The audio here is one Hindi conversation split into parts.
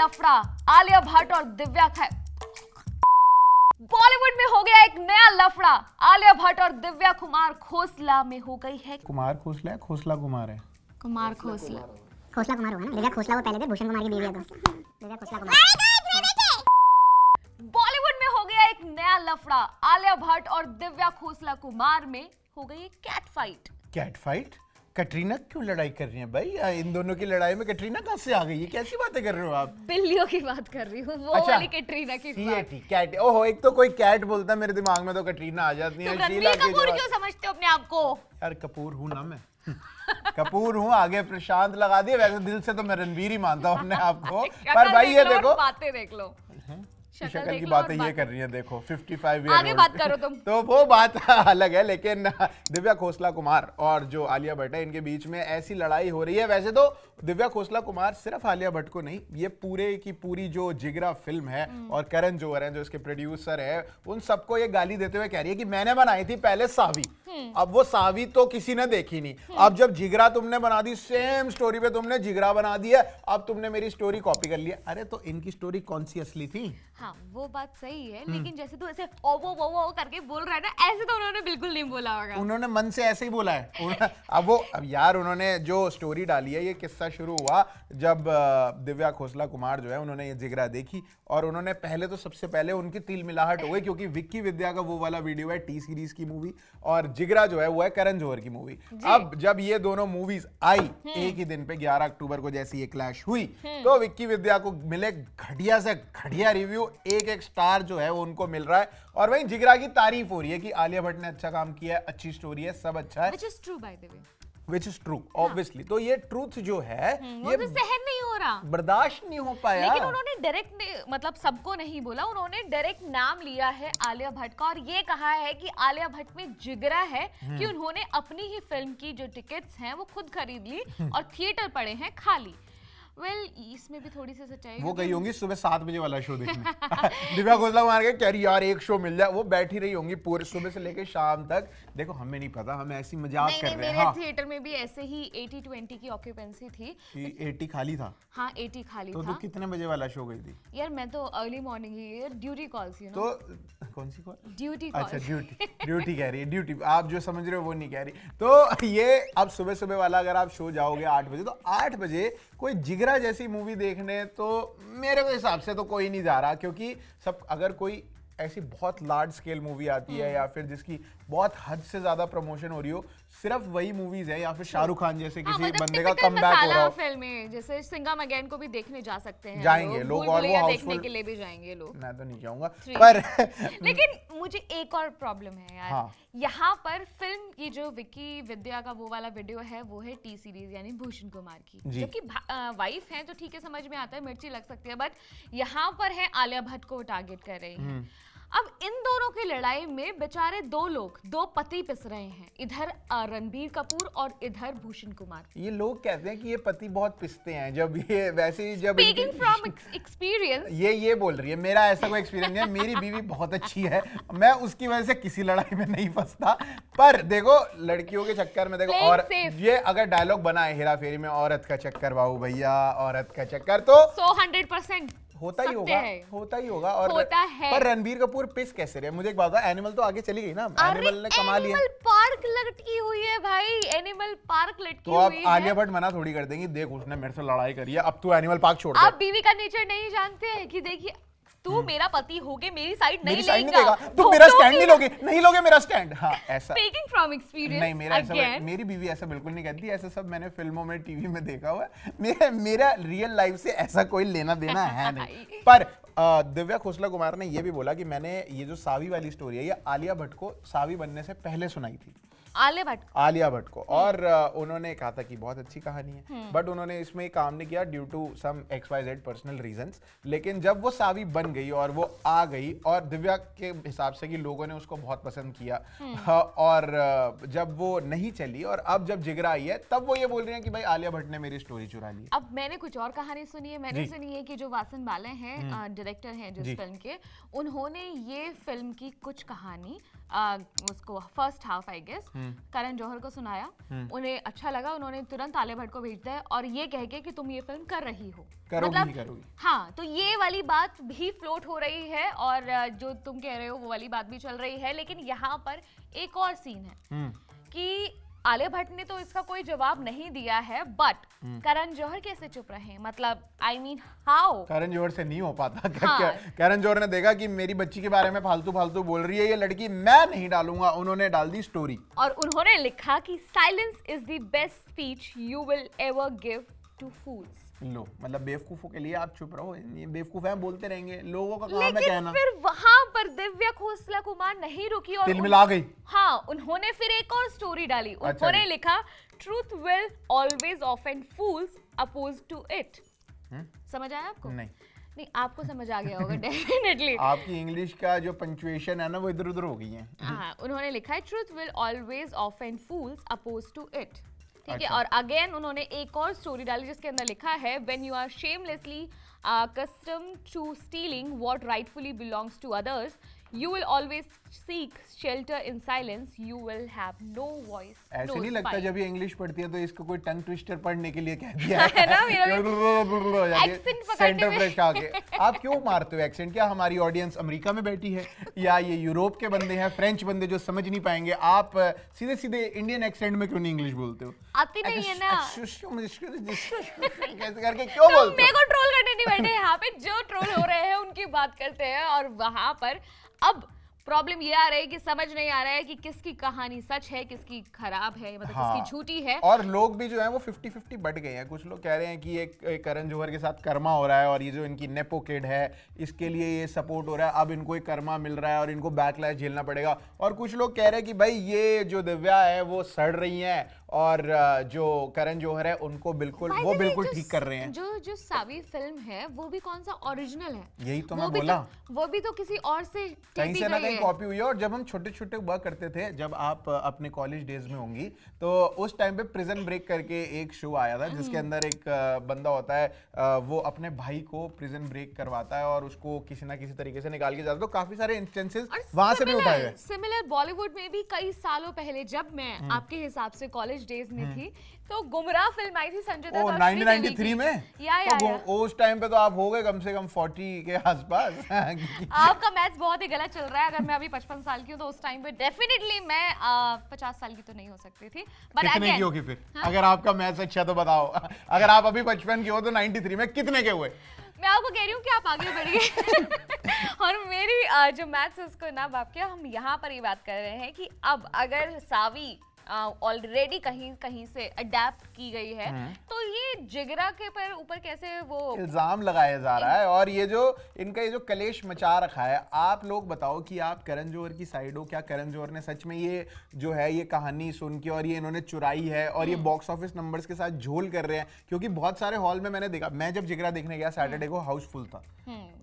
लफड़ा, आलिया भट्ट और दिव्या खैर। बॉलीवुड में हो गया एक नया लफड़ा, आलिया भट्ट और दिव्या कुमार खोसला में हो गई है। कुमार खोसला है, खोसला कुमार है। कुमार खोसला, खोसला कुमार होगा ना। दिव्या खोसला वो पहले थे, भूषण कुमार की बीवी है तो दिव्या खोसला कुमार। बॉलीवुड में हो गया एक नया लफड़ा, आलिया भट्ट और दिव्या खोसला कुमार में हो गई cat fight. Cat fight? Katrina क्यों लड़ाई कर रही है भाई? इन दोनों की लड़ाई में कटरीना कहाँ से आ गई? ये कैसी बातें कर रहे हो आप? बिल्लियों की बात कर रही हूँ, वो अच्छा, वाली कैटरीना की बात। कैट। ओहो, एक तो कोई कैट बोलता है मेरे दिमाग में तो कटरीना आ जाती है। तो रणबीर कपूर क्यों समझते हो अपने आप को? यार कपूर हूँ ना मैं। कपूर हूँ, आगे प्रशांत लगा दिया। वैसे दिल से तो मैं रणबीर ही मानता हूँ अपने आप को। पर भाई ये देखो, बातें देख लो, शक्ल की बातें ये कर रही है। देखो 55 आगे बात करो तुम। तो वो बात अलग है, लेकिन दिव्या खोसला कुमार और जो आलिया भट्ट है इनके बीच में ऐसी लड़ाई हो रही है। वैसे तो दिव्या खोसला कुमार सिर्फ आलिया भट्ट को नहीं, ये पूरे की पूरी जो जिगरा फिल्म है और करण जौहर हैं जो इसके प्रोड्यूसर है, उन सबको ये गाली देते हुए कह रही है कि मैंने बनाई थी पहले सावी, अब वो सावी तो किसी ने देखी नहीं। अब जब जिगरा तुमने बना दी, सेम स्टोरी पे तुमने जिगरा बना दिया, अब तुमने मेरी स्टोरी कॉपी कर लिया। अरे तो इनकी स्टोरी कौन सी असली थी? हाँ वो बात सही है, लेकिन जैसे तू ऐसे ओ वो करके बोल रहा है ना, ऐसे तो उन्होंने बिल्कुल नहीं बोला होगा। उन्होंने मन से ऐसे ही बोला है। अब यार उन्होंने जो स्टोरी डाली है, ये किस्सा शुरू हुआ जब दिव्या खोसला कुमार जो है उन्होंने ये जिगरा देखी और उन्होंने पहले तो सबसे पहले उनकी तिल मिलाहट हो गई, क्योंकि विक्की विद्या का वो वाला वीडियो है टी सीरीज की मूवी और जिगरा जो है वो है करण जौहर की मूवी। अब जब ये दोनों मूवीज आई एक ही दिन पे 11 अक्टूबर को, जैसी ये क्लैश हुई तो विक्की विद्या को मिले घटिया से घटिया रिव्यू, एक स्टार जो है वो उनको मिल रहा है और वहीं जिगरा की तारीफ हो रही है कि आलिया भट्ट ने अच्छा काम किया है, अच्छी स्टोरी है, सब अच्छा है। Which is true by the way. Which is true, obviously। तो ये ट्रूथ जो है वो तो सहन नहीं हो रहा, बर्दाश्त नहीं हो पाया। लेकिन उन्होंने डायरेक्ट मतलब सबको नहीं बोला, उन्होंने डायरेक्ट नाम लिया है आलिया भट्ट का और ये कहा है कि आलिया भट्ट में जिगरा है कि उन्होंने अपनी ही फिल्म की जो टिकट्स हैं वो खुद खरीद ली और थिएटर पड़े हैं खाली। इसमें भी थोड़ी सी सच्चाई, वो गई होंगी सुबह 7 बजे वाला शो देखने। दिव्या खोसला कुमार के कह रही यार एक शो मिल जाए, वो बैठी रही होंगी पूरे सुबह से लेकर शाम तक। देखो हमें नहीं पता, हम ऐसी मजाक कर रहे हैं। मेरे थिएटर में भी ऐसे ही 80-20 की ऑक्यूपेंसी थी। 80 खाली था? हाँ 80 खाली था। तो कितने बजे वाला शो गई थी? यार मैं तो early morning he, duty calls you know. तो कौन सी कॉल? Duty call. अच्छा ड्यूटी कह रही है, ड्यूटी आप जो समझ रहे हो वो नहीं कह रही। तो ये अब सुबह सुबह वाला अगर आप शो जाओगे 8 बजे, तो 8 बजे कोई जिगरा जैसी मूवी देखने तो मेरे हिसाब से तो कोई नहीं जा रहा, क्योंकि सब अगर कोई ऐसी बहुत लार्ज स्केल मूवी आती है या फिर जिसकी बहुत हद से ज्यादा प्रमोशन हो रही हो, सिर्फ वही मूवीज है, या फिर शाहरुख खान जैसे किसी बंदे का कमबैक हो रहा हो, फिल्में जैसे सिंघम अगेन को भी देखने जा सकते हैं, जाएंगे लोग और वो देखने के लिए भी जाएंगे लोग। मैं तो नहीं जाऊंगा पर लेकिन मुझे एक और प्रॉब्लम है यार। हाँ। यहाँ पर फिल्म की जो विक्की विद्या का वो वाला वीडियो है वो है टी सीरीज यानी भूषण कुमार की, जो कि वाइफ है तो ठीक है, समझ में आता है, मिर्ची लग सकती है, बट यहाँ पर है आलिया भट्ट को टारगेट कर रही है। अब इन दोनों की लड़ाई में बेचारे दो पति पिस रहे हैं, इधर रणबीर कपूर और इधर भूषण कुमार। ये लोग कहते हैं कि ये पति बहुत पिसते हैं, जब ये वैसे ही जब स्पीकिंग फ्रॉम एक्सपीरियंस ये बोल रही है, मेरा ऐसा कोई एक्सपीरियंस नहीं है, मेरी बीवी बहुत अच्छी है, मैं उसकी वजह से किसी लड़ाई में नहीं फंसता। पर देखो लड़कियों के चक्कर में देखो, और ये अगर डायलॉग बना है हेरा फेरी में, औरत का चक्कर बाबू भैया, औरत का चक्कर, तो 100% होता ही होगा और होता है। पर रणबीर कपूर पिस कैसे रहे? मुझे एक बात है, एनिमल तो आगे चली गई ना, एनिमल ने कमा लिया। एनिमल पार्क लटकी हुई है भाई, एनिमल पार्क लटकी हुई है। तो अब आलिया भट्ट मना थोड़ी कर देंगी, देख उसने मेरे से लड़ाई करी है, अब तू एनिमल पार्क छोड़ दे। आप बीवी का नेचर नहीं जानते हैं कि देखिए तू मेरा पति होके मेरी साइड नहीं लेगा, तुम मेरा स्टैंड नहीं लोगे मेरा स्टैंड। हाँ ऐसा। स्पीकिंग फ्रॉम एक्सपीरियंस नहीं, मेरी बीवी ऐसा बिल्कुल नहीं कहती, ऐसा सब मैंने फिल्मों में टीवी में देखा हुआ है, मेरा रियल लाइफ से ऐसा कोई लेना देना है नहीं। पर दिव्या खोसला कुमार ने ये भी बोला कि मैंने ये जो सावी वाली स्टोरी है ये आलिया भट्ट को सावी बनने से पहले सुनाई थी, आलिया भट्ट को, और उन्होंने कहा था कि बहुत अच्छी कहानी है, बट उन्होंने इसमें काम नहीं किया due to some XYZ personal reasons. लेकिन जब वो सावी बन गई और वो आ गई और दिव्या के हिसाब से कि लोगों ने उसको बहुत पसंद किया, और जब वो नहीं चली और अब जब जिगरा आई है तब वो ये बोल रही है कि भाई आलिया भट्ट ने मेरी स्टोरी चुरा ली। अब मैंने कुछ और कहानी सुनी है, मैंने सुनी है कि जो वासन बाले हैं डायरेक्टर हैं जिस फिल्म के, उन्होंने ये फिल्म की कुछ कहानी उसको first half I guess Karan Johar को सुनाया, उन्हें अच्छा लगा, उन्होंने तुरंत आलिया भट्ट को भेज दिया और ये कह के कि तुम ये फिल्म कर रही हो, करोगी। हाँ, तो ये वाली बात भी फ्लोट हो रही है और जो तुम कह रहे हो वो वाली बात भी चल रही है। लेकिन यहाँ पर एक और सीन है कि आलिया भट्ट ने तो इसका कोई जवाब नहीं दिया है, बट करण जौहर कैसे चुप रहे? मतलब I mean how? Karan Johar से नहीं हो पाता। हाँ। करण जौहर ने देखा कि मेरी बच्ची के बारे में फालतू फालतू बोल रही है ये लड़की, मैं नहीं डालूंगा, उन्होंने डाल दी स्टोरी और उन्होंने लिखा कि silence is the best speech you will ever give to fools. लो, मतलब बेवकूफों के लिए आप चुप रहो, ये बेवकूफ है, बोलते रहेंगे, लोगों का काम है लेकिन कहना। फिर वहां पर दिव्या खोसला कुमार नहीं रुकी और तिलमिला गई। हाँ, उन्होंने फिर एक और स्टोरी डाली। उन्होंने लिखा truth will always offend fools opposed to it. समझ आया आपको? नहीं, आपको समझ आ गया होगा डेफिनेटली। आपकी इंग्लिश का जो पंक्चुएशन है ना वो इधर उधर हो गई है। हाँ, उन्होंने लिखा है truth will always offend fools opposed to it. ठीक है, अच्छा। और अगेन उन्होंने एक और स्टोरी डाली जिसके अंदर लिखा है when you are shamelessly accustomed to stealing what rightfully belongs to others, you will always seek shelter in silence, you will have no voice, ऐसे no नहीं लगता spine. जब ये इंग्लिश पढ़ती है तो इसको कोई टंग ट्विस्टर पढ़ने के लिए कह दिया है ना, मेरा भी accent पकड़ने सेंटर में। फ्रेश आके। आप क्यों मारते हो एक्सेंट? क्या हमारी ऑडियंस अमेरिका में बैठी है या ये यूरोप के बंदे हैं, फ्रेंच बंदे जो समझ नहीं पाएंगे? आप सीधे सीधे इंडियन एक्सेंट में क्यों नहीं इंग्लिश बोलते हो? आती नहीं है ना। कैसे करके क्यों तो बोलते मेरे हो? को ट्रोल करने नहीं बैठे यहाँ पे, जो ट्रोल हो रहे हैं उनकी बात करते हैं। और वहां पर अब प्रॉब्लम ये आ रही है कि समझ नहीं आ रहा है कि किसकी कहानी सच है, किसकी खराब है, मतलब हाँ। किसकी झूठी है। और लोग भी जो है वो 50-50 बढ़ गए हैं। कुछ लोग कह रहे हैं कि एक करण जौहर के साथ कर्मा हो रहा है और ये जो इनकी नेपो किड है इसके लिए ये सपोर्ट हो रहा है, अब इनको एक कर्मा मिल रहा है और इनको बैकलैश झेलना पड़ेगा। और कुछ लोग कह रहे हैं कि भाई ये जो दिव्या है वो सड़ रही हैं और जो करण जौहर है उनको बिल्कुल By the वो way, बिल्कुल जो ठीक कर रहे हैं। जो सावी फिल्म है वो भी कौन सा ओरिजिनल है? यही तो वो मैं भी बोला। वो भी तो किसी और से कहीं टेपी से ना गई कहीं है। कॉपी हुई है। और जब हम छोटे छोटे हुआ करते थे, जब आप अपने कॉलेज डेज में होंगी, तो उस टाइम पे प्रिजन ब्रेक करके एक शो आया था जिसके अंदर एक बंदा होता है, वो अपने भाई को प्रिजन ब्रेक करवाता है और उसको किसी ना किसी तरीके से निकाल के जाता है। तो काफी सारे इंस्टेंसेस वहां से भी उठाए गए। सिमिलर बॉलीवुड में भी कई सालों पहले जब मैं आपके हिसाब से कॉलेज डेज में थी, तो गुमराह फिल्म आई थी संजय दत्त और श्रीदेवी 1993 में तो उस टाइम पे तो आप हो गए कम से कम 40 के आसपास। आपका मैथ्स बहुत ही गलत चल रहा है। अगर मैं अभी 55 साल की हूँ तो उस टाइम पे डेफिनेटली मैं 50 साल की तो नहीं हो सकती थी। बट कितने की होगी फिर? अगर आपका मैथ्स अच्छा तो बताओ। अगर आप अभी 55 की हो तो 93 में कितने के हुए? मैं आपको कह रही हूँ कि आप आगे बढ़िए। और मेरी जो मैथ्स है उसको ना बाप किया, हम यहाँ पर ये बात कर रहे हैं कि अब अगर सावी ऑलरेडी कहीं से अडेप्ट की गई है तो ये जिगरा के पर ऊपर कैसे वो इल्जाम लगाया जा रहा है। और ये जो इनका ये जो कलेश मचा रखा है, आप लोग बताओ कि आप करण जौहर की साइड हो? क्या करण जौहर ने सच में ये जो है ये कहानी सुन के और ये इन्होंने चुराई है और ये बॉक्स ऑफिस नंबर्स के साथ झोल कर रहे हैं? क्योंकि बहुत सारे हॉल में मैंने देखा, मैं जब जिगरा देखने गया सैटरडे को, हाउसफुल था।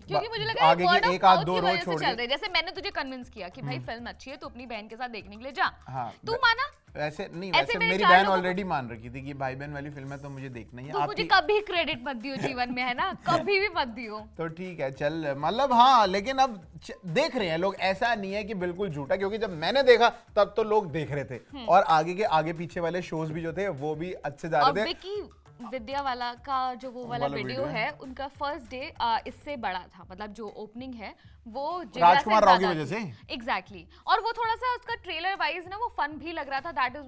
क्योंकि मुझे लगा आगे के एक आध दो रोज छोड़ के, जैसे मैंने तुझे कन्विंस किया कि भाई फिल्म अच्छी है तो अपनी बहन के साथ देखने के लिए जा। हाँ, तू माना? वैसे नहीं, ऐसे वैसे मेरे मेरी चार बहन लोगों ऑलरेडी मान रखी थी कि भाई बहन वाली फिल्म है तो मुझे देखना ही है। तो मुझे कभी क्रेडिट मत दियो जीवन में, है ना, कभी भी मत दियो। तो ठीक है, चल, मतलब हाँ, लेकिन अब देख रहे हैं लोग, ऐसा नहीं है कि बिल्कुल झूठा, क्योंकि जब मैंने देखा तब तो लोग देख रहे थे और आगे के आगे पीछे वाले शोज भी जो थे वो भी अच्छे जा रहे थे। विकी विद्या वाला का जो वो वाला वीडियो है, उनका फर्स्ट डे इससे बड़ा था, मतलब जो ओपनिंग है वो राजकुमार राव की वजह से। एग्जैक्टली। और वो थोड़ा सा उसका ट्रेलर वाइज ना वो फन भी लग रहा था। दैट इज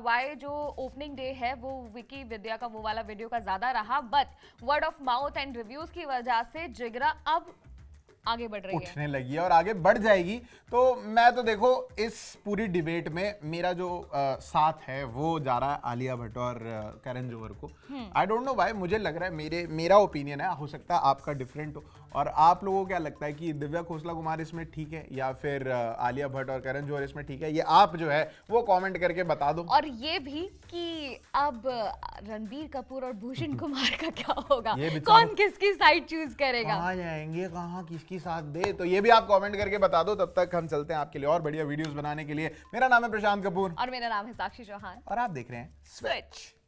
व्हाई जो ओपनिंग डे है वो विकी विद्या का वो वाला वीडियो का ज्यादा रहा। But word of mouth and reviews की वजह से जिगरा अब आगे बढ़ रही है, उठने लगी है और आगे बढ़ जाएगी। तो मैं तो देखो इस पूरी डिबेट में मेरा जो साथ है वो जा रहा है आलिया भट्ट और करण जौहर को। आई डोंट नो व्हाई, मुझे लग रहा है, मेरा ओपिनियन है, हो सकता है आपका डिफरेंट हो। और आप लोगों को क्या लगता है कि दिव्या खोसला कुमार इसमें ठीक है या फिर आलिया भट्ट और करण जौहर इसमें ठीक है? ये आप जो है वो कमेंट करके बता दो। और ये भी कि अब रणबीर कपूर और भूषण कुमार का क्या होगा, कौन किसकी साइड चूज करेगा, कहाँ जाएंगे, कहाँ किसकी साथ दे, तो ये भी आप कमेंट करके बता दो। तब तक हम चलते हैं आपके लिए और बढ़िया वीडियोस बनाने के लिए। मेरा नाम है प्रशांत कपूर और मेरा नाम है साक्षी चौहान और आप देख रहे हैं स्विच।